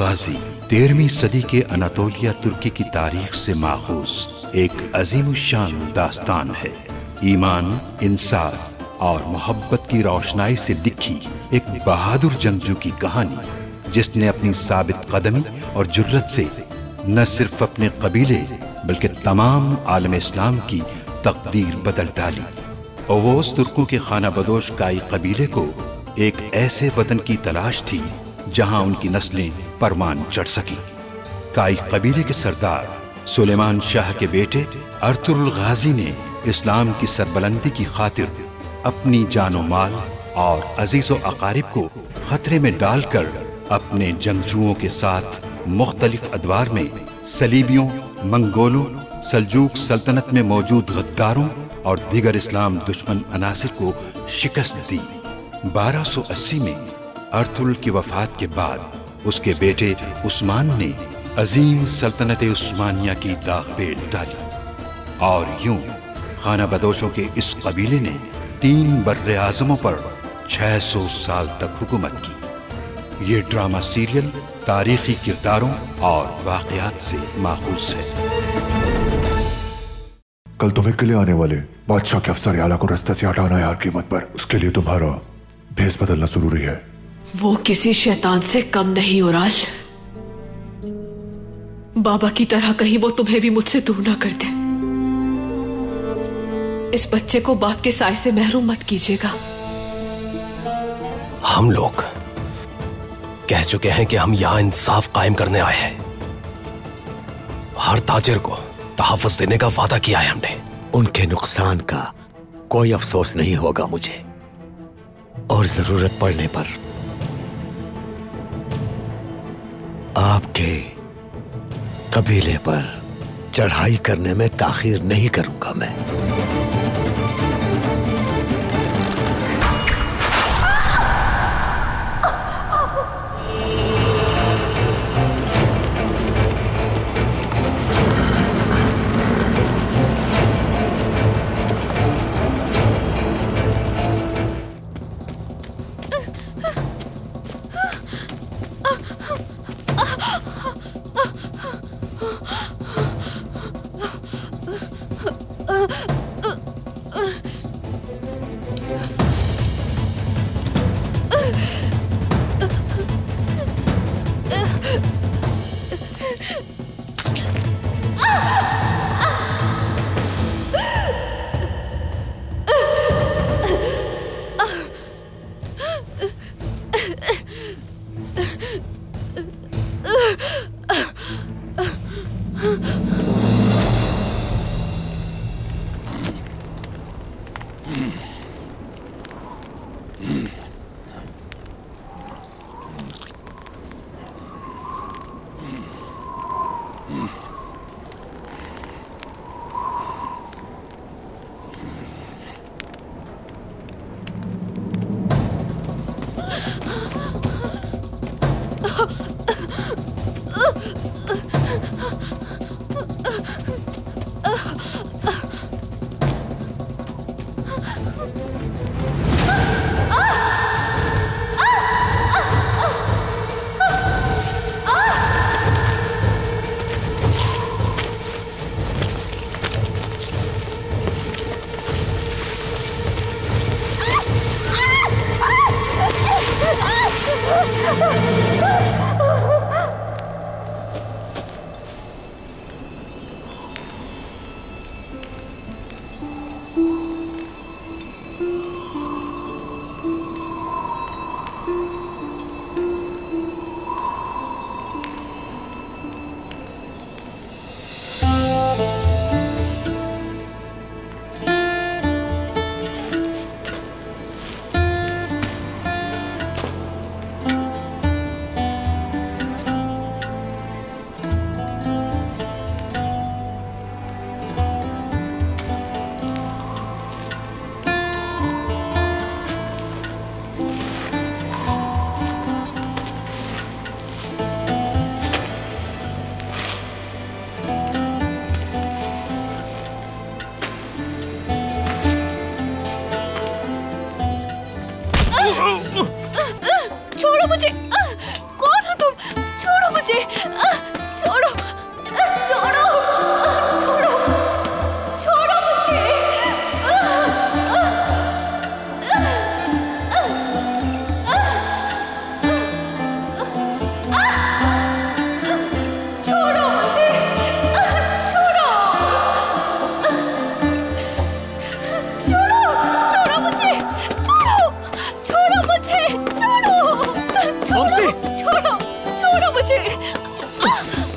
गाजी 13वीं सदी के अनातोलिया तुर्की की तारीख से माखूज एक अजीमुशान दास्तान है। ईमान, इंसाफ और मोहब्बत की रोशनाई से लिखी एक बहादुर जंगजू की कहानी, जिसने अपनी साबित कदमी और जुर्रत से न सिर्फ अपने कबीले बल्कि तमाम आलम इस्लाम की तकदीर बदल डाली। ओवोस तुर्कों के खाना बदोश काई कबीले को एक ऐसे वतन की तलाश थी जहां उनकी नस्लें परमान चढ़ सकी। काई कबीले के सरदार सुलेमान शाह के बेटे अर्तुगरुल गाजी ने इस्लाम की सरबलंदी की खातिर अपनी जानो माल और अजीजो अकारिब को खतरे में डालकर अपने जंगजुओं के साथ मुख्तलिफ अदवार में सलीबियों, मंगोलों, सल्जूक सल्तनत में मौजूद गद्दारों और दीगर इस्लाम दुश्मन अनासिर को शिकस्त दी। 1280 में अर्तुगरुल की वफात के बाद उसके बेटे उस्मान ने अजीम सल्तनत उस्मानिया की दाग पेल डाली और यूं खाना बदोशों के इस कबीले ने 3 बर्रे आज़मों पर 600 साल तक हुकूमत की। ये ड्रामा सीरियल तारीखी किरदारों और वाक़यात से माखूज है। कल तुम्हें किले आने वाले बादशाह के अफसर आला को रास्ते से हटाना है हर कीमत पर। उसके लिए तुम्हारा भेस बदलना जरूरी है। वो किसी शैतान से कम नहीं ओराल। बाबा की तरह कहीं वो तुम्हें भी मुझसे दूर ना कर दे। इस बच्चे को बाप के साए से महरूम मत कीजिएगा। हम लोग कह चुके हैं कि हम यहां इंसाफ कायम करने आए हैं। हर ताजिर को तहफ़्फ़ुज़ देने का वादा किया है हमने। उनके नुकसान का कोई अफसोस नहीं होगा मुझे, और जरूरत पड़ने पर आपके कबीले पर चढ़ाई करने में ताखीर नहीं करूंगा मैं।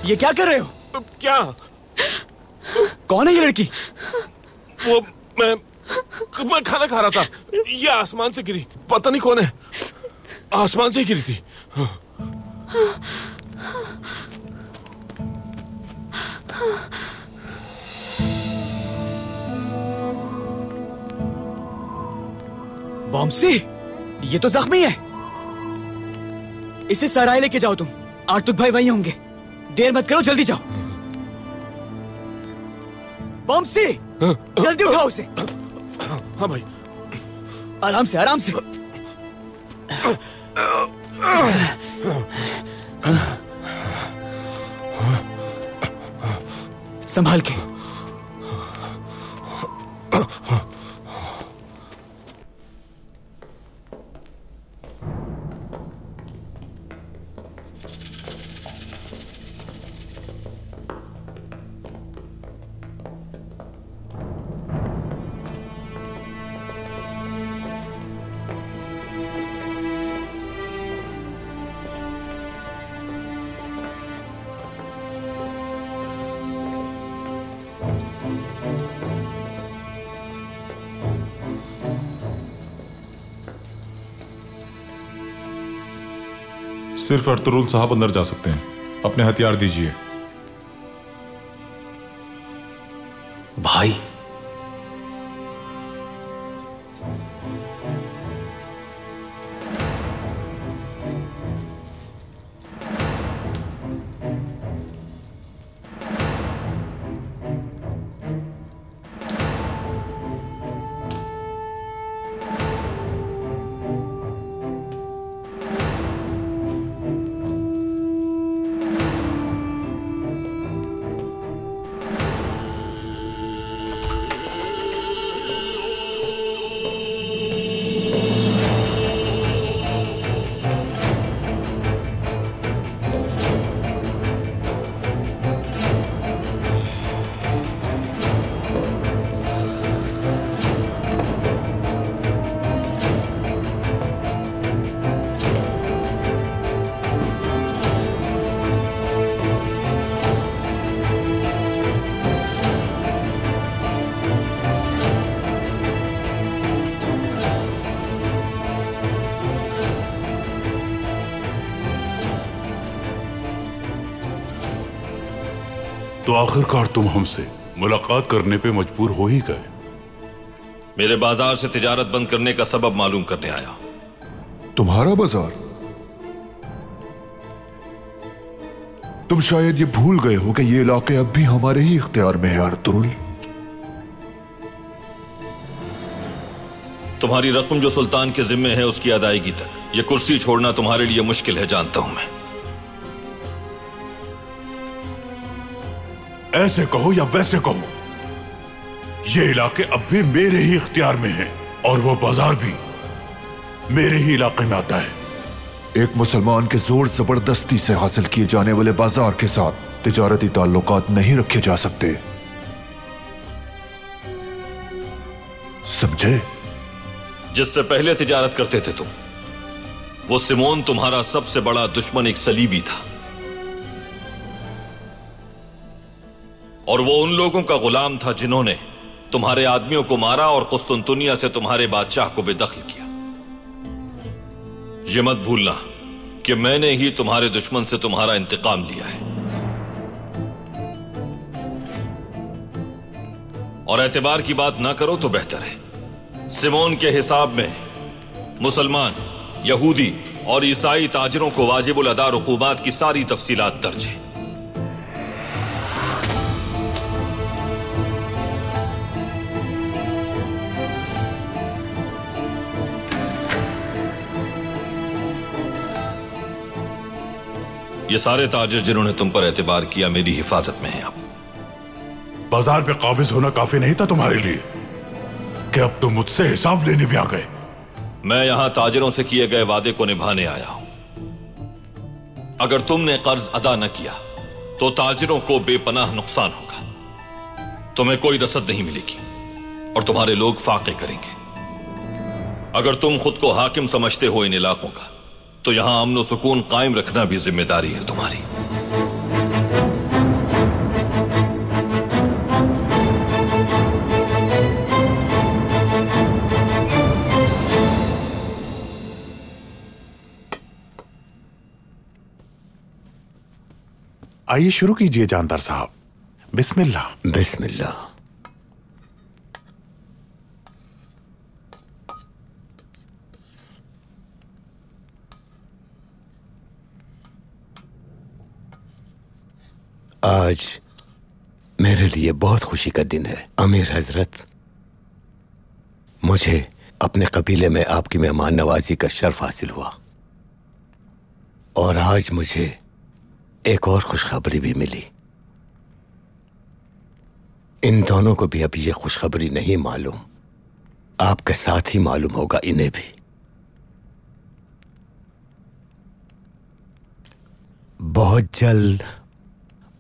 ये क्या कर रहे हो? क्या? कौन है ये लड़की? वो मैं खाना खा रहा था, ये आसमान से गिरी, पता नहीं कौन है, आसमान से ही गिरी थी। बॉम्सी, ये तो जख्मी है। इसे सराय लेके जाओ तुम। आर्तुक भाई वहीं होंगे। देर मत करो, जल्दी जाओ। बॉम्सी, जल्दी उठाओ उसे। हाँ भाई। आराम से, आराम से। संभाल के। सिर्फ अर्तुरुल साहब अंदर जा सकते हैं। अपने हथियार दीजिए। भाई, तो आखिरकार तुम हमसे मुलाकात करने पे मजबूर हो ही गए। मेरे बाजार से तिजारत बंद करने का सबब मालूम करने आया। तुम्हारा बाजार? तुम शायद ये भूल गए हो कि ये इलाके अब भी हमारे ही इख्तियार में है अर्तुरुल। तुम्हारी रकम जो सुल्तान के जिम्मे है उसकी अदायगी तक ये कुर्सी छोड़ना तुम्हारे लिए मुश्किल है, जानता हूं मैं। ऐसे कहो या वैसे कहो, ये इलाके अब भी मेरे ही इख्तियार में है और वो बाजार भी मेरे ही इलाके में आता है। एक मुसलमान के जोर जबरदस्ती से हासिल किए जाने वाले बाजार के साथ तिजारती ताल्लुकात नहीं रखे जा सकते, समझे? जिससे पहले तिजारत करते थे तुम, वो सिमोन तुम्हारा सबसे बड़ा दुश्मन एक सलीबी था और वो उन लोगों का गुलाम था जिन्होंने तुम्हारे आदमियों को मारा और कुस्तुनतुनिया से तुम्हारे बादशाह को बेदखल किया। ये मत भूलना कि मैंने ही तुम्हारे दुश्मन से तुम्हारा इंतकाम लिया है। और एतबार की बात ना करो तो बेहतर है। सिमोन के हिसाब में मुसलमान, यहूदी और ईसाई ताजिरों को वाजिबुल अदा रुकूमात की सारी तफसीलात दर्ज है। ये सारे ताजिर जिन्होंने तुम पर एतबार किया मेरी हिफाजत में हैं। अब बाजार पे काबिज होना काफी नहीं था तुम्हारे लिए कि अब तुम मुझसे हिसाब लेने भी आ गए। मैं यहां ताजिरों से किए गए वादे को निभाने आया हूं। अगर तुमने कर्ज अदा न किया तो ताजिरों को बेपनाह नुकसान होगा, तुम्हें कोई रसद नहीं मिलेगी और तुम्हारे लोग फाके करेंगे। अगर तुम खुद को हाकिम समझते हो इन इलाकों का, तो यहां अमन और सुकून कायम रखना भी जिम्मेदारी है तुम्हारी। आइए शुरू कीजिए जानदार साहब। बिस्मिल्लाह। बिस्मिल्लाह। आज मेरे लिए बहुत खुशी का दिन है अमीर हजरत। मुझे अपने कबीले में आपकी मेहमान नवाजी का शर्फ हासिल हुआ और आज मुझे एक और खुशखबरी भी मिली। इन दोनों को भी अभी ये खुशखबरी नहीं मालूम, आपके साथ ही मालूम होगा इन्हें भी। बहुत जल्द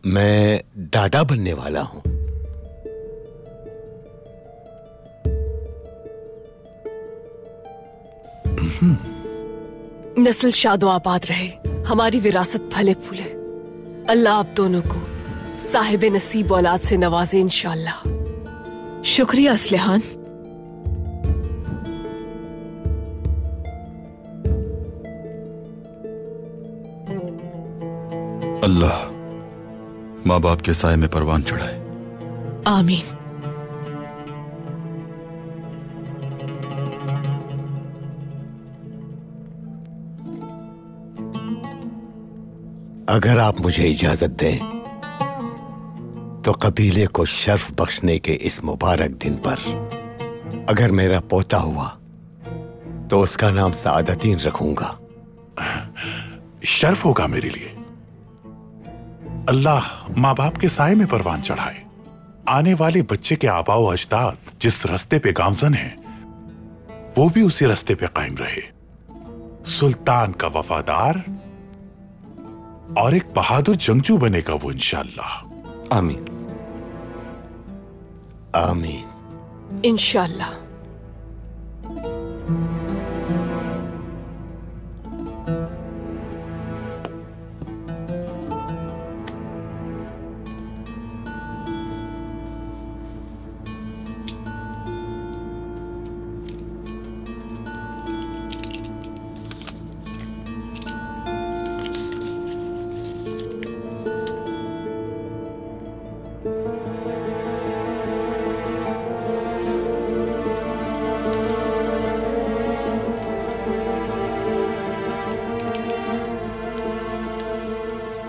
मैं दादा बनने वाला हूं। नस्ल शादो आबाद रहे, हमारी विरासत फले फूले। अल्लाह आप दोनों को साहिब नसीब औलाद से नवाजे इंशाअल्लाह। शुक्रिया असलिहान। अल्लाह माँ बाप के साए में परवान चढ़ाए। आमीन। अगर आप मुझे इजाजत दें तो कबीले को शर्फ बख्शने के इस मुबारक दिन पर अगर मेरा पोता हुआ तो उसका नाम सादतीन रखूंगा। शर्फ होगा मेरे लिए। अल्लाह माँ बाप के साए में परवान चढ़ाए। आने वाले बच्चे के आबाओ अजदाद जिस रास्ते पे गामजन हैं, वो भी उसी रास्ते पे कायम रहे। सुल्तान का वफादार और एक बहादुर जंगजू बनेगा वो इंशाअल्लाह। आमीन। आमीन इंशाअल्लाह।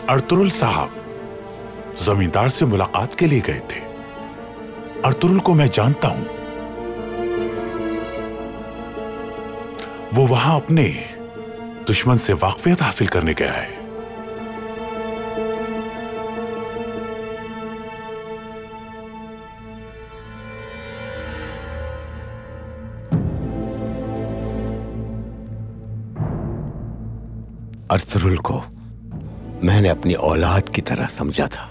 अर्तुरुल साहब जमींदार से मुलाकात के लिए गए थे। अर्तुरुल को मैं जानता हूं। वो वहां अपने दुश्मन से वाकफियत हासिल करने गया है। अर्तुरुल को मैंने अपनी औलाद की तरह समझा था।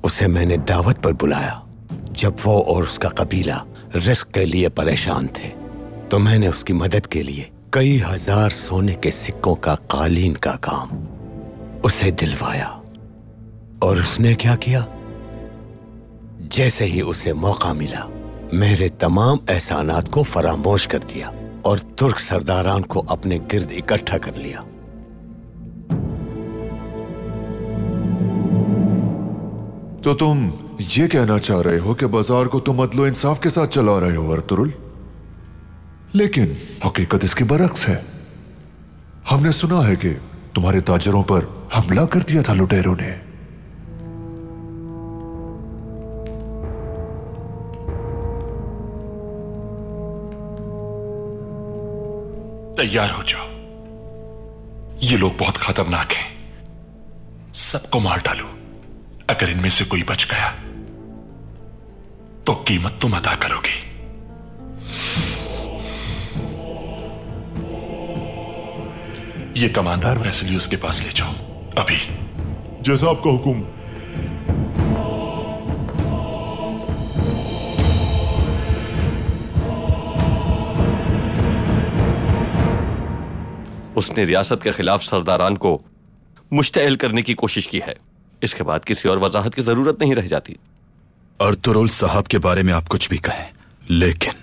उसे मैंने दावत पर बुलाया जब वो और उसका कबीला रिस्क के लिए परेशान थे, तो मैंने उसकी मदद के लिए कई हजार सोने के सिक्कों का कालीन का काम उसे दिलवाया। और उसने क्या किया? जैसे ही उसे मौका मिला मेरे तमाम एहसानात को फरामोश कर दिया और तुर्क सरदारान को अपने गिर्द इकट्ठा कर लिया। तो तुम ये कहना चाह रहे हो कि बाजार को तुम अदलो इंसाफ के साथ चला रहे हो अर्तुरुल, लेकिन हकीकत इसके बरक्स है। हमने सुना है कि तुम्हारे ताजरों पर हमला कर दिया था लुटेरों ने। तैयार हो जाओ, ये लोग बहुत खतरनाक हैं। सबको मार डालो। अगर इनमें से कोई बच गया तो कीमत तुम अदा करोगे। ये कमांडर वेसिलियस के पास ले जाओ अभी। जैसा आपका हुक्म। उसने रियासत के खिलाफ सरदारान को मुश्तइल करने की कोशिश की है। इसके बाद किसी और वजाहत की जरूरत नहीं रह जाती। अर्तुरुल साहब के बारे में आप कुछ भी कहें, लेकिन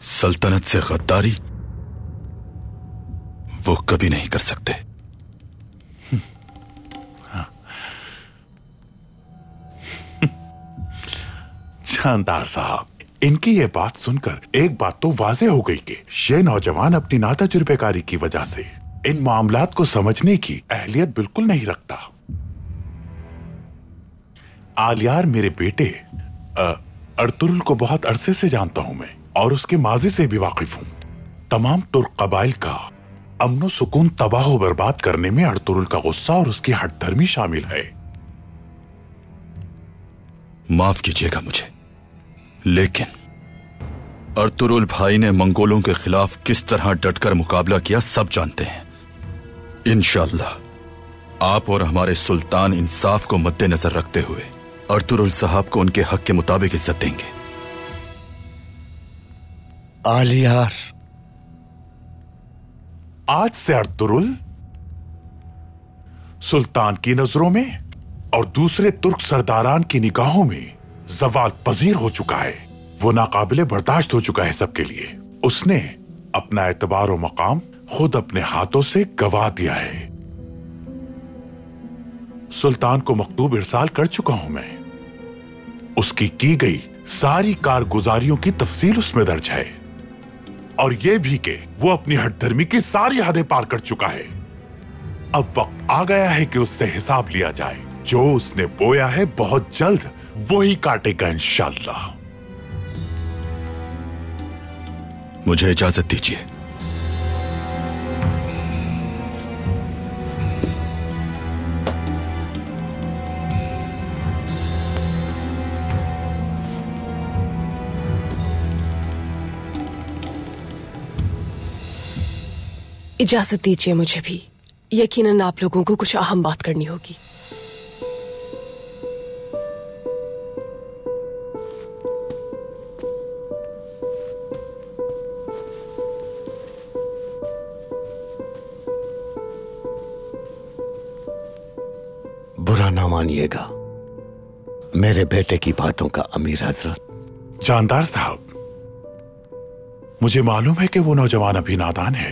सल्तनत से गद्दारी वो कभी नहीं कर सकते। जानदार साहब, इनकी ये बात सुनकर एक बात तो वाज़े हो गई कि ये नौजवान अपनी नातजुर्बेकारी की वजह से इन मामलात को समझने की अहलियत बिल्कुल नहीं रखता। आलियार मेरे बेटे अर्तुरुल को बहुत अरसे से जानता हूं मैं, और उसके माजी से भी वाकिफ हूं। तमाम तुर्क कबाइल का अमन और सुकून तबाह और बर्बाद करने में अर्तुरुल का गुस्सा और उसकी हठधर्मी शामिल है। माफ कीजिएगा मुझे, लेकिन अर्तुरुल भाई ने मंगोलों के खिलाफ किस तरह डटकर मुकाबला किया सब जानते हैं। इंशाअल्लाह आप और हमारे सुल्तान इंसाफ को मद्देनजर रखते हुए अर्तुरुल साहब को उनके हक के मुताबिक इज्जत देंगे। आलियार, आज से अर्तुरुल सुल्तान की नजरों में और दूसरे तुर्क सरदारान की निगाहों में जवाल पजीर हो चुका है। वो नाकाबिले बर्दाश्त हो चुका है सबके लिए। उसने अपना एतबार और मकाम खुद अपने हाथों से गवा दिया है। सुल्तान को मकतूब इरसाल कर चुका हूं मैं। उसकी की गई सारी कारगुजारियों की तफसील उसमें दर्ज है, और यह भी कि वो अपनी हठधर्मी की सारी हदें पार कर चुका है। अब वक्त आ गया है कि उससे हिसाब लिया जाए। जो उसने बोया है बहुत जल्द वो ही काटेगा इंशाअल्लाह। मुझे इजाजत दीजिए। इजाजत दीजिए मुझे भी। यकीनन आप लोगों को कुछ अहम बात करनी होगी। बुरा ना मानिएगा, मेरे बेटे की बातों का अमीर हजरत। जानदार साहब, मुझे मालूम है कि वो नौजवान अभी नादान है,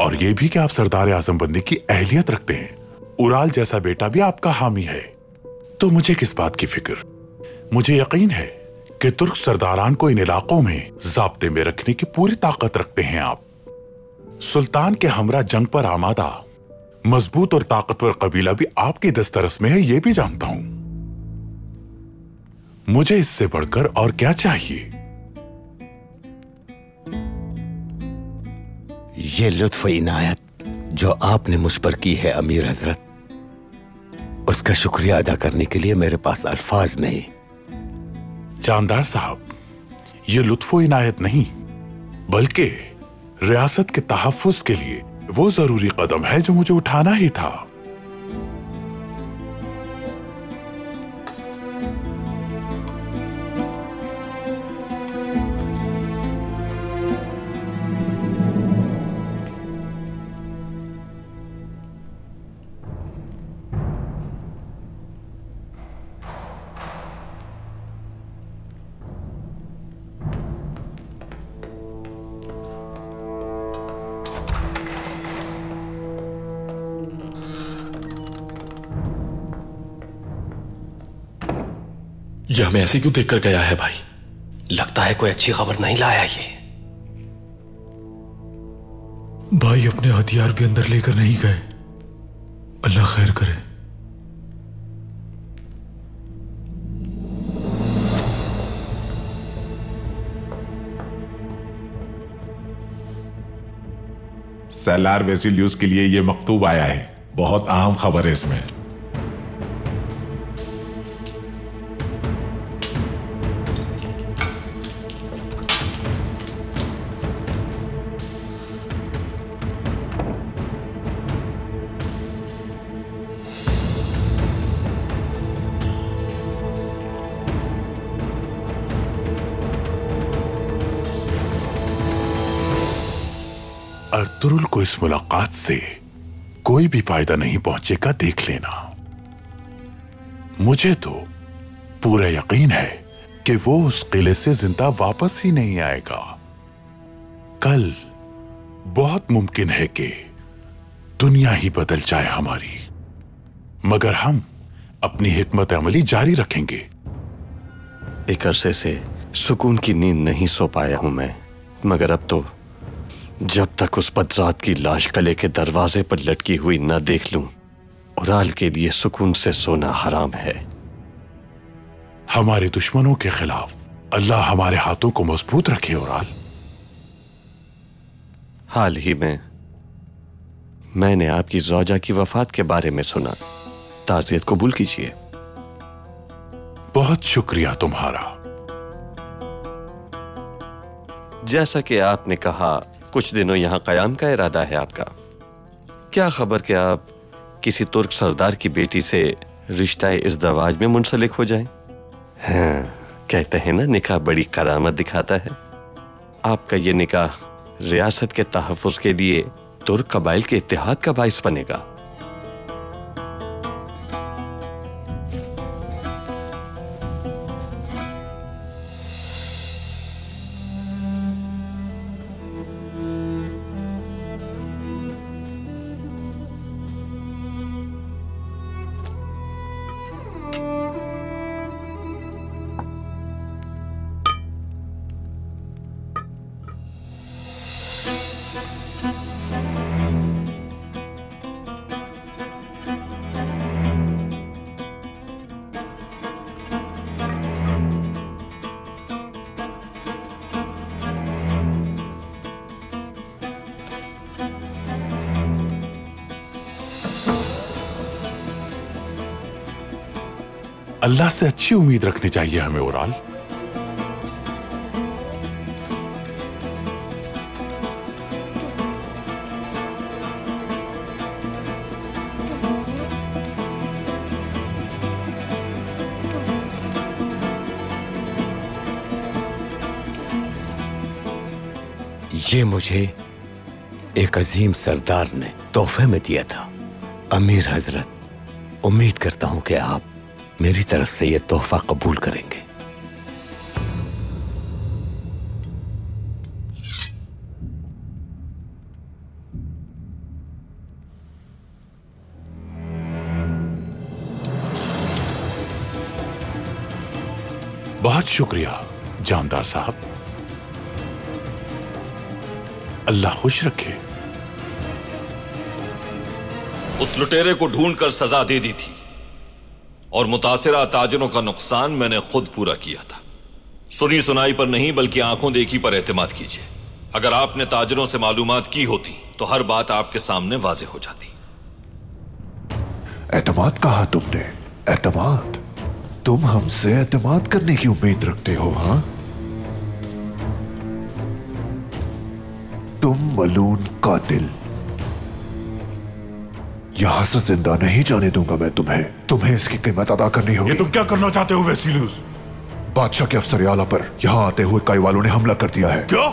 और ये भी कि आप सरदार आजम बनने की अहलियत रखते हैं। उराल जैसा बेटा भी आपका हामी है, तो मुझे किस बात की फिक्र। मुझे यकीन है कि तुर्क सरदारान को इन इलाकों में ज़ाब्ते में रखने की पूरी ताकत रखते हैं आप। सुल्तान के हमरा जंग पर आमादा मजबूत और ताकतवर कबीला भी आपकी दस्तरस में है, ये भी जानता हूं। मुझे इससे बढ़कर और क्या चाहिए। ये लुत्फ इनायत जो आपने मुझ पर की है अमीर हजरत, उसका शुक्रिया अदा करने के लिए मेरे पास अल्फाज नहीं। जानदार साहब, ये लुत्फ इनायत नहीं बल्कि रियासत के तहफ्फुज के लिए वो जरूरी कदम है जो मुझे उठाना ही था। यह हमें ऐसे क्यों देखकर गया है भाई? लगता है कोई अच्छी खबर नहीं लाया ये। भाई अपने हथियार भी अंदर लेकर नहीं गए। अल्लाह खैर करे। सलार वेसिलियस के लिए यह मकतूब आया है। बहुत अहम खबर है इसमें। अर्तुरुल को इस मुलाकात से कोई भी फायदा नहीं पहुंचेगा, देख लेना। मुझे तो पूरा यकीन है कि वो उस किले से जिंदा वापस ही नहीं आएगा। कल बहुत मुमकिन है कि दुनिया ही बदल जाए हमारी, मगर हम अपनी हिकमत अमली जारी रखेंगे। एक अरसे से सुकून की नींद नहीं सो पाया हूं मैं, मगर अब तो जब तक उस बदरात की लाश कले के दरवाजे पर लटकी हुई न देख लूं, उराल के लिए सुकून से सोना हराम है। हमारे दुश्मनों के खिलाफ अल्लाह हमारे हाथों को मजबूत रखे। उराल, हाल ही में मैंने आपकी ज़ौजा की वफात के बारे में सुना। ताज़ियत कबूल कीजिए। बहुत शुक्रिया तुम्हारा। जैसा कि आपने कहा, कुछ दिनों यहां कयाम का इरादा है आपका। क्या खबर कि आप किसी तुर्क सरदार की बेटी से रिश्ता इज़्दवाज में मुंसलिक हो जाएं? हाँ, कहते हैं ना, निकाह बड़ी करामत दिखाता है। आपका ये निकाह रियासत के तहफ़्फ़ुज़ के लिए तुर्क कबाइल के इत्तेहाद का बाइस बनेगा। अल्लाह से अच्छी उम्मीद रखनी चाहिए हमें। उराल, ये मुझे एक अजीम सरदार ने तोहफे में दिया था। अमीर हजरत, उम्मीद करता हूं कि आप मेरी तरफ से यह तोहफा कबूल करेंगे। बहुत शुक्रिया जानदार साहब। अल्लाह खुश रखे। उस लुटेरे को ढूंढकर सजा दे दी थी और मुतासिरा ताजरों का नुकसान मैंने खुद पूरा किया था। सुनी सुनाई पर नहीं बल्कि आंखों देखी पर एतमाद कीजिए। अगर आपने ताजरों से मालूमात की होती तो हर बात आपके सामने वाज़ेह हो जाती। एतमाद कहा तुमने? एतमाद? तुम हमसे एतमाद करने की उम्मीद रखते हो? हाँ, तुम मलून कातिल, यहां से जिंदा नहीं जाने दूंगा मैं तुम्हें। तुम्हें इसकी कीमत अदा करनी होगी। ये तुम क्या करना चाहते हो वेसिलियस? बादशाह के अफसर आला पर यहां आते हुए कई वालों ने हमला कर दिया है। क्या?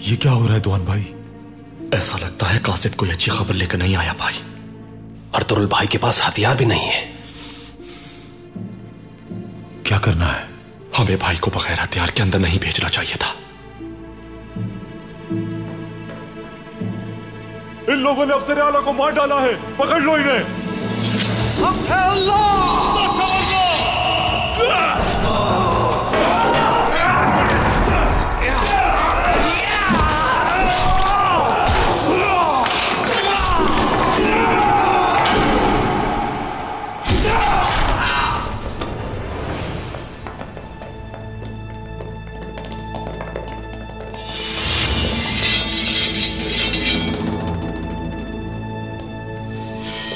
ये क्या हो रहा है दुआन भाई? ऐसा लगता है कासिद कोई अच्छी खबर लेकर नहीं आया भाई। अर्तुरुल भाई के पास हथियार भी नहीं है। क्या करना है? हमें भाई को बगैर हथियार के अंदर नहीं भेजना चाहिए था। इन लोगों ने अफसर आला को मार डाला है, पकड़ लो इन्हें।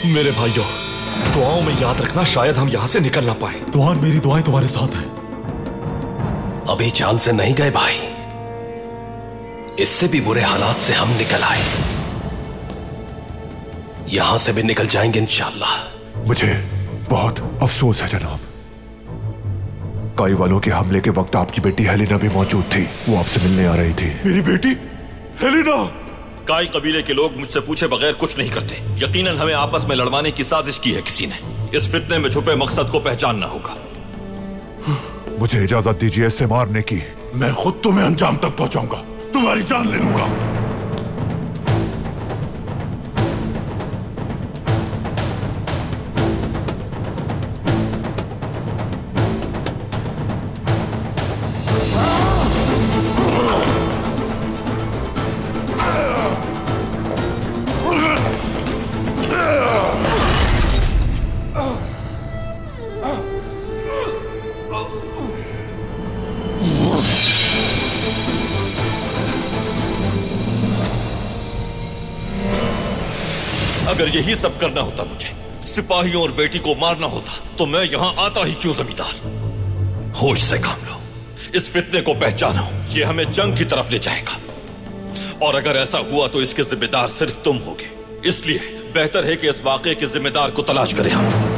मेरे भाइयों, दुआओं में याद रखना, शायद हम यहां से निकल ना पाए। तुहान, मेरी दुआएं तुम्हारे साथ हैं। अभी जान से नहीं गए भाई, इससे भी बुरे हालात से हम निकल आए, यहां से भी निकल जाएंगे इंशाअल्लाह। मुझे बहुत अफसोस है जनाब, काई वालों के हमले के वक्त आपकी बेटी हेलेना भी मौजूद थी। वो आपसे मिलने आ रही थी। मेरी बेटी हेलेना? काई कबीले के लोग मुझसे पूछे बगैर कुछ नहीं करते। यकीनन हमें आपस में लड़वाने की साजिश की है किसी ने। इस फितने में छुपे मकसद को पहचानना होगा। मुझे इजाजत दीजिए इससे मारने की। मैं खुद तुम्हें अंजाम तक पहुंचाऊंगा, तुम्हारी जान ले लूंगा। अगर यही सब करना होता मुझे, सिपाहियों और बेटी को मारना होता, तो मैं यहां आता ही क्यों जमींदार। होश से काम लो, इस फितने को पहचानो, ये हमें जंग की तरफ ले जाएगा। और अगर ऐसा हुआ तो इसके जिम्मेदार सिर्फ तुम होगे। इसलिए बेहतर है कि इस वाकये के जिम्मेदार को तलाश करें हम।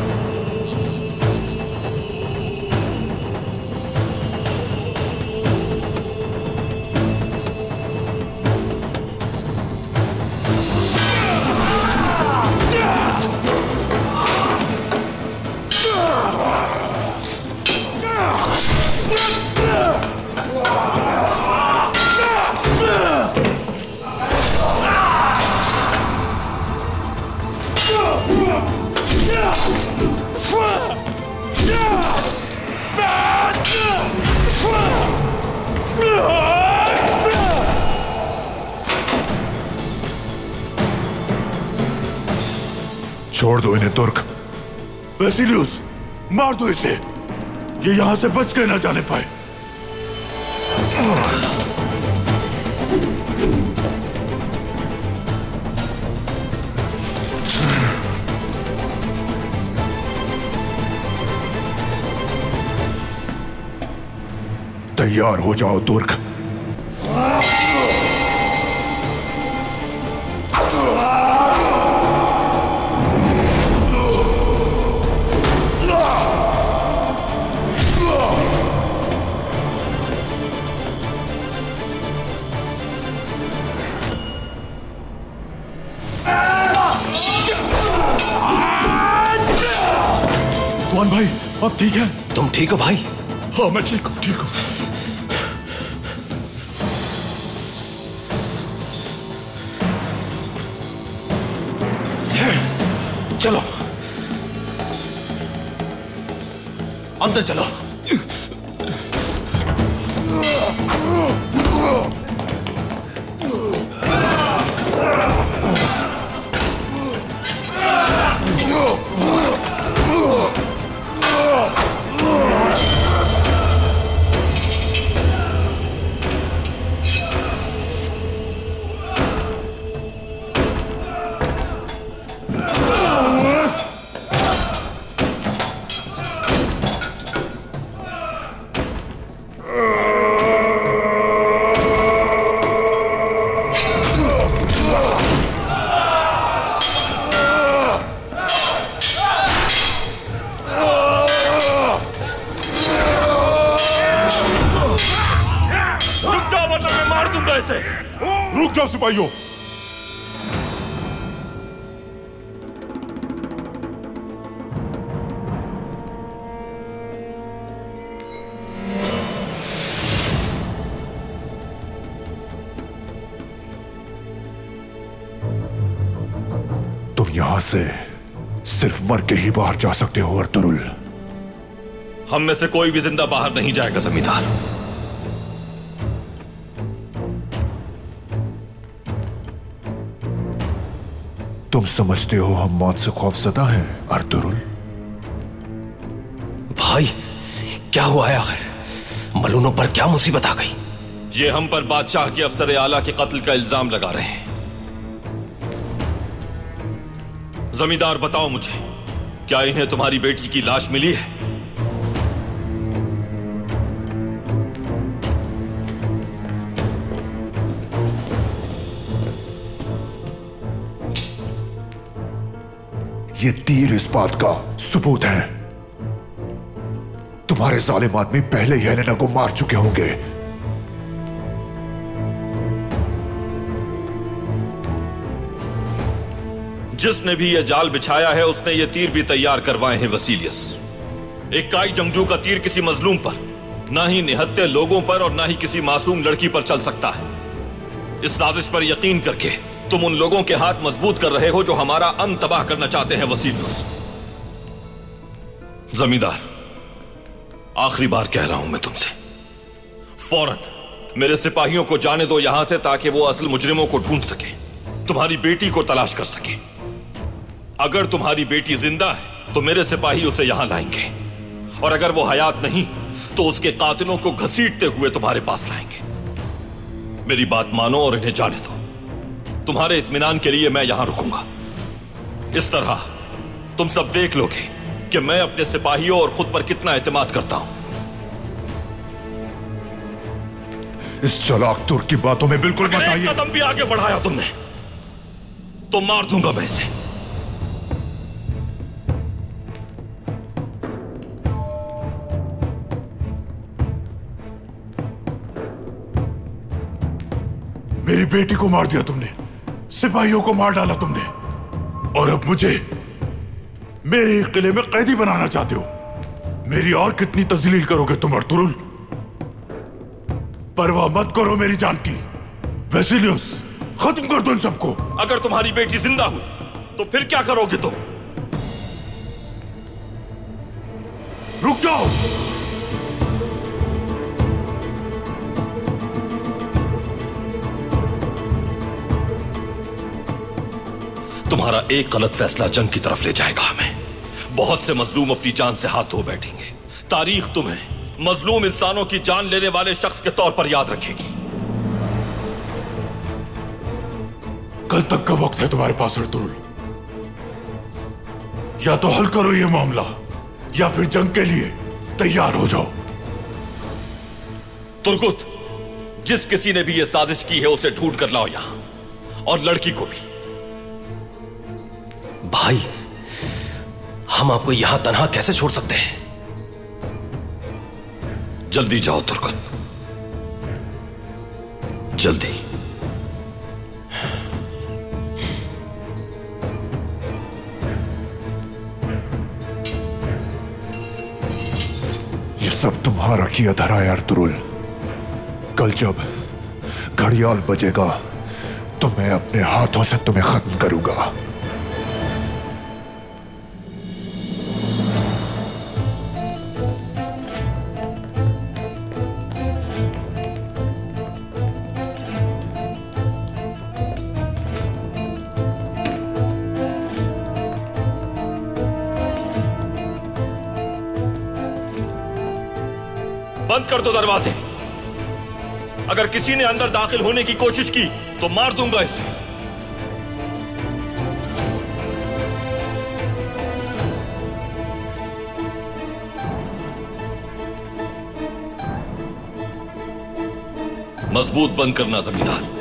छोड़ दो इन्हें तुर्क। बेसिलियस, मार दो इसे, ये यहां से बच के न जाने पाए। तैयार हो जाओ तुर्क। तुहान भाई, अब ठीक है? तुम ठीक हो भाई? हाँ मैं ठीक हूँ, ठीक हूँ। चलो अंदर चलो। रुक जाओ सिपाहियों। तुम यहां से सिर्फ मर के ही बाहर जा सकते हो अर्तुरुल। हम में से कोई भी जिंदा बाहर नहीं जाएगा जमींदार। तुम समझते हो हम मौत से खौफजदा हैं अर्तुरुल? भाई क्या हुआ है आखिर? मलूनों पर क्या मुसीबत आ गई? ये हम पर बादशाह के अफसर आला के कत्ल का इल्जाम लगा रहे हैं। जमींदार बताओ मुझे, क्या इन्हें तुम्हारी बेटी की लाश मिली है? ये तीर इस बात का सबूत है। तुम्हारे जालिम आदमी पहले ही हेलेना को मार चुके होंगे। जिसने भी यह जाल बिछाया है उसने ये तीर भी तैयार करवाए हैं वसीलियस। एक काई जंगजू का तीर किसी मजलूम पर, ना ही निहत्ते लोगों पर और ना ही किसी मासूम लड़की पर चल सकता है। इस साजिश पर यकीन करके तुम उन लोगों के हाथ मजबूत कर रहे हो जो हमारा अमन तबाह करना चाहते हैं वसीलियस। जमींदार, आखिरी बार कह रहा हूं मैं तुमसे, फौरन मेरे सिपाहियों को जाने दो यहां से, ताकि वो असल मुजरिमों को ढूंढ सके, तुम्हारी बेटी को तलाश कर सके। अगर तुम्हारी बेटी जिंदा है तो मेरे सिपाही उसे यहां लाएंगे, और अगर वो हयात नहीं तो उसके कातिलों को घसीटते हुए तुम्हारे पास लाएंगे। मेरी बात मानो और इन्हें जाने दो। तुम्हारे इत्मीनान के लिए मैं यहां रुकूंगा। इस तरह तुम सब देख लोगे कि मैं अपने सिपाहियों और खुद पर कितना एतमाद करता हूं। इस चालाक तुर्क की बातों में बिल्कुल मत आइए। एक कदम भी आगे बढ़ाया तुमने तो मार दूंगा मैं इसे। मेरी बेटी को मार दिया तुमने, सिपाहियों को मार डाला तुमने, और अब मुझे मेरे एक किले में कैदी बनाना चाहते हो। मेरी और कितनी तजलील करोगे तुम अर्तुरुल? परवाह मत करो मेरी जान की। वेसिलियस, खत्म कर दो इन सबको। अगर तुम्हारी बेटी जिंदा हुई तो फिर क्या करोगे तुम? रुक जाओ। तुम्हारा एक गलत फैसला जंग की तरफ ले जाएगा हमें। बहुत से मजलूम अपनी जान से हाथ धो बैठेंगे। तारीख तुम्हें मजलूम इंसानों की जान लेने वाले शख्स के तौर पर याद रखेगी। कल तक का वक्त है तुम्हारे पास अर्तुरुल। या तो हल करो ये मामला, या फिर जंग के लिए तैयार हो जाओ। तुर्कुत, जिस किसी ने भी यह साजिश की है उसे ढूंढ कर लाओ यहां, और लड़की को भी। भाई, हम आपको यहां तन्हा कैसे छोड़ सकते हैं? जल्दी जाओ तुर्कुत, जल्दी। ये सब तुम्हारा किया धरा है अर्तुरुल। कल जब घड़ियाल बजेगा तो मैं अपने हाथों से तुम्हें खत्म करूंगा। बंद कर दो दरवाजे। अगर किसी ने अंदर दाखिल होने की कोशिश की तो मार दूंगा इसे। मजबूत बंद करना जमींदार।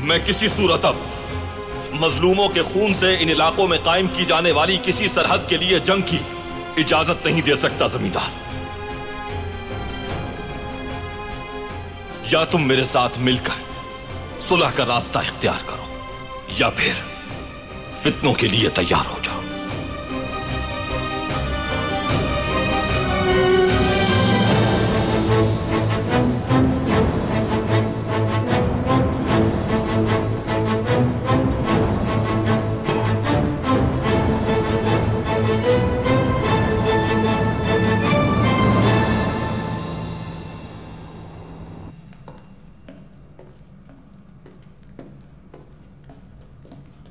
मैं किसी सूरत अब मजलूमों के खून से इन इलाकों में कायम की जाने वाली किसी सरहद के लिए जंग की इजाजत नहीं दे सकता जमींदार। या तुम मेरे साथ मिलकर सुलह का रास्ता इख्तियार करो, या फिर फितनों के लिए तैयार हो जाओ।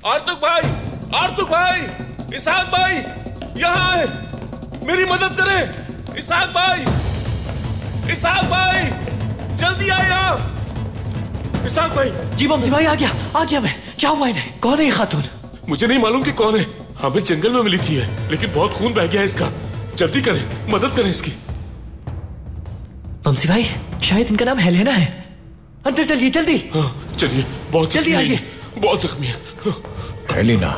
आर्तुक भाई, आर्तुक भाई, इसाक भाई यहाँ आए, मेरी मदद करें। इसाक भाई, इसाक भाई जल्दी आए यहाँ। इसाक भाई। जी बमसी भाई, आ गया मैं। क्या हुआ इन्हें? कौन है ये खातून? मुझे नहीं मालूम कि कौन है, हमें जंगल में मिली थी है, लेकिन बहुत खून बह गया है इसका। जल्दी करें, मदद करें इसकी। बमसी भाई, शायद इनका नाम हेलेना है। अंदर चलिए जल्दी। हाँ चलिए, बहुत जल्दी आइए। बहुत जख्मी है। हेलेना,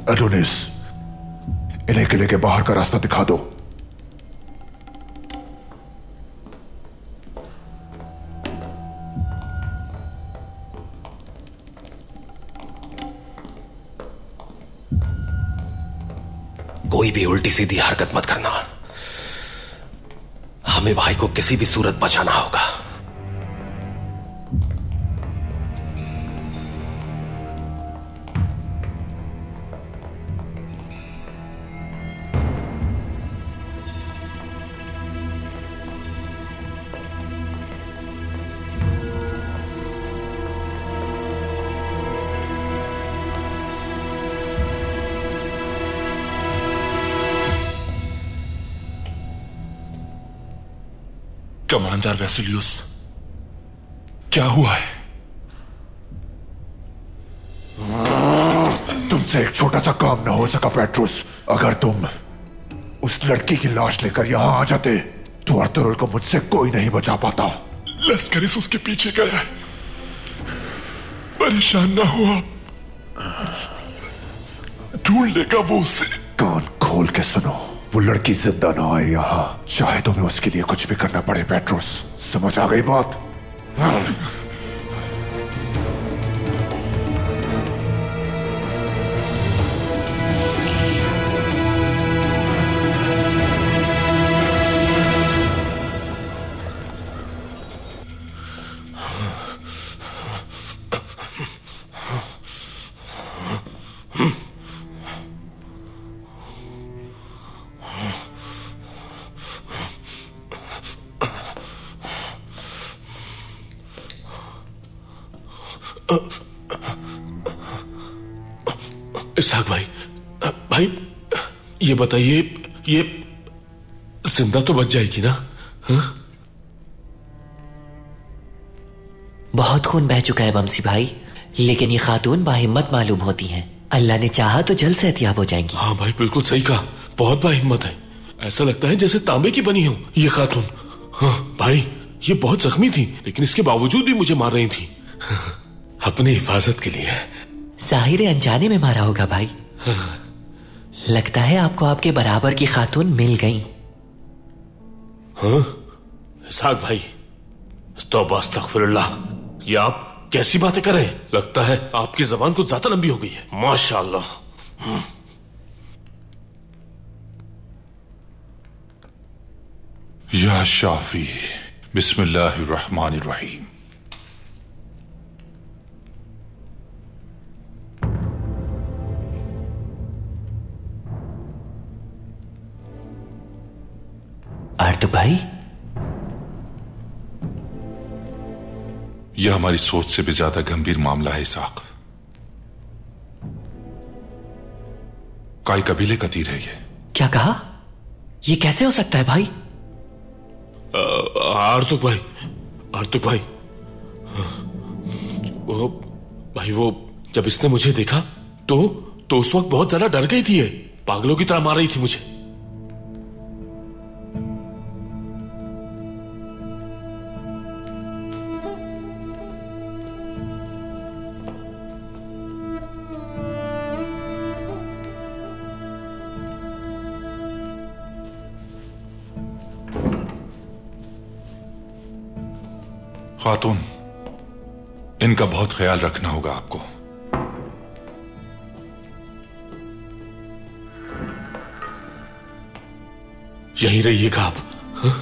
एडोनिस, इन्हें किले के बाहर का रास्ता दिखा दो। कोई भी उल्टी सीधी हरकत मत करना, हमें भाई को किसी भी सूरत बचाना होगा। कमांडर वेसिलियस, क्या हुआ है? तुमसे एक छोटा सा काम ना हो सका पेट्रोस। अगर तुम उस लड़की की लाश लेकर यहां आ जाते तो अर्तुरुल को मुझसे कोई नहीं बचा पाता। लश्करिस उसके पीछे गया है, परेशान ना हो आप, ढूंढ लेगा वो उसे। कान खोल के सुनो, वो लड़की जिंदा ना आए यहाँ, चाहे तुम्हें उसके लिए कुछ भी करना पड़े पेट्रोस। समझ आ गई बात? इसाक भाई, भाई ये बताइए, ये जिंदा तो बच जाएगी ना? हा? बहुत खून बह चुका है बमसी भाई, लेकिन ये खातून बाहिम्मत मालूम होती हैं। अल्लाह ने चाहा तो जल्द से एहतियाब हो जाएंगी। हाँ भाई, बिल्कुल सही कहा, बहुत बाहिम्मत है। ऐसा लगता है जैसे तांबे की बनी हो ये खातून। हाँ भाई, ये बहुत जख्मी थी, लेकिन इसके बावजूद भी मुझे मार रही थी। अपनी हिफाजत के लिए। जाहिर अनजाने में मारा होगा भाई। लगता है आपको आपके बराबर की खातून मिल गई। हाँ इसाक भाई, तौबा अस्तगफिरुल्लाह, ये आप कैसी बातें कर रहे हैं? लगता है आपकी जबान कुछ ज्यादा लंबी हो गई है। माशाअल्लाह। या शाफी, बिस्मिल्लाहिर्रहमानिर्रहीम। आर्तु भाई, यह हमारी सोच से भी ज्यादा गंभीर मामला है इसाक। काय कबीले का तीर है ये। क्या कहा? ये कैसे हो सकता है भाई? आर्तुक भाई, आर्तुक भाई, वो जब इसने मुझे देखा तो उस वक्त बहुत ज्यादा डर गई थी, ये पागलों की तरह मार रही थी मुझे। खातून, इनका बहुत ख्याल रखना होगा आपको। यहीं रहिएगा आप। हा?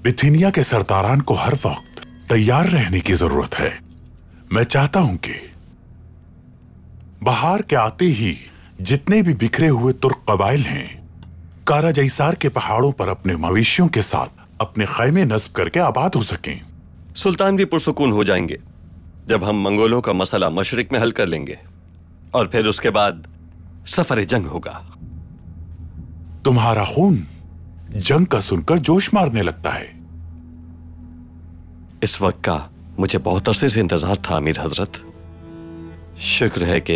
बिथिनिया के सरदारान को हर वक्त तैयार रहने की जरूरत है। मैं चाहता हूं कि बहार के आते ही जितने भी बिखरे हुए तुर्क कबाइल हैं, कारा जैसार के पहाड़ों पर अपने मवेशियों के साथ अपने खैमे नस्ब करके आबाद हो सकें। सुल्तान भी पुरसुकून हो जाएंगे जब हम मंगोलों का मसला मशरिक में हल कर लेंगे, और फिर उसके बाद सफर जंग होगा। तुम्हारा खून जंग का सुनकर जोश मारने लगता है। इस वक्त का मुझे बहुत अरसे से इंतजार था अमीर हजरत। शुक्र है कि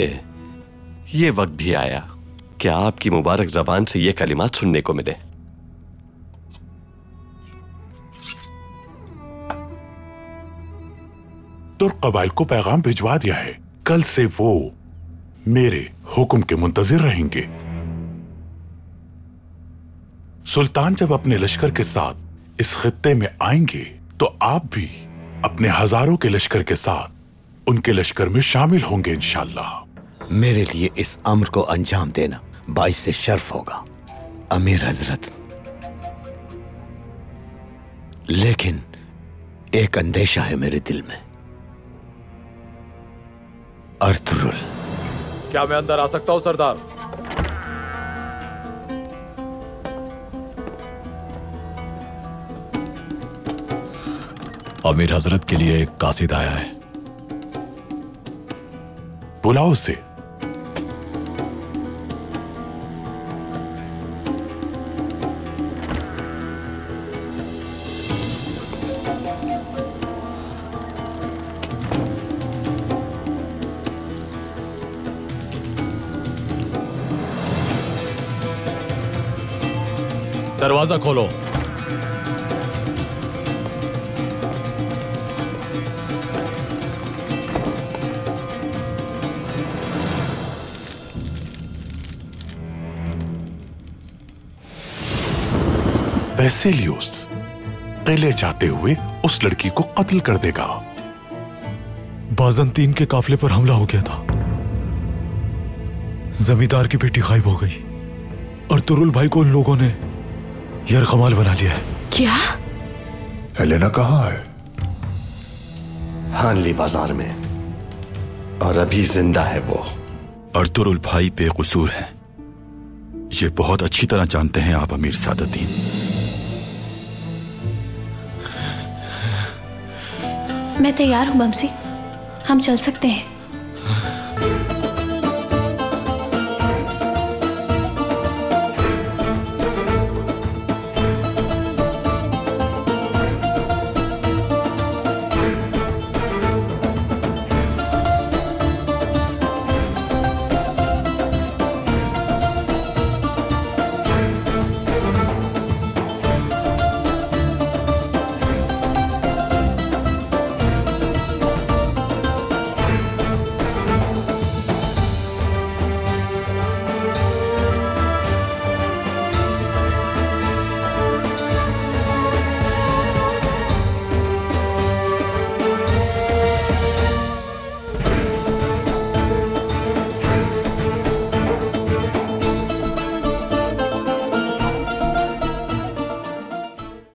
ये वक्त भी आया कि आपकी मुबारक जबान से ये कलिमात सुनने को मिले। तुर्क कबाइल को पैगाम भिजवा दिया है। कल से वो मेरे हुक्म के मुंतजिर रहेंगे। सुल्तान जब अपने लश्कर के साथ इस खित्ते में आएंगे तो आप भी अपने हजारों के लश्कर के साथ उनके लश्कर में शामिल होंगे इंशाअल्लाह। मेरे लिए इस अम्र को अंजाम देना बाइस से शर्फ होगा अमीर हजरत। लेकिन एक अंदेशा है मेरे दिल में। अर्तुरुल, क्या मैं अंदर आ सकता हूं सरदार? अमीर हजरत के लिए एक कासिद आया है। बुलाओ उसे। दरवाजा खोलो। बेसिलियुस किले जाते हुए उस लड़की को कत्ल कर देगा। बाजंतीन के काफिले पर हमला हो गया था। जमींदार की बेटी गायब हो गई और तुरुल भाई को उन लोगों ने यरगमाल बना लिया है। क्या? हेलेना कहाँ है? हानली बाजार में, और अभी जिंदा है वो। अर्तुरुल भाई बेकसूर हैं, ये बहुत अच्छी तरह जानते हैं आप अमीर सादुद्दीन। मैं तैयार हूं बमसी, हम चल सकते हैं।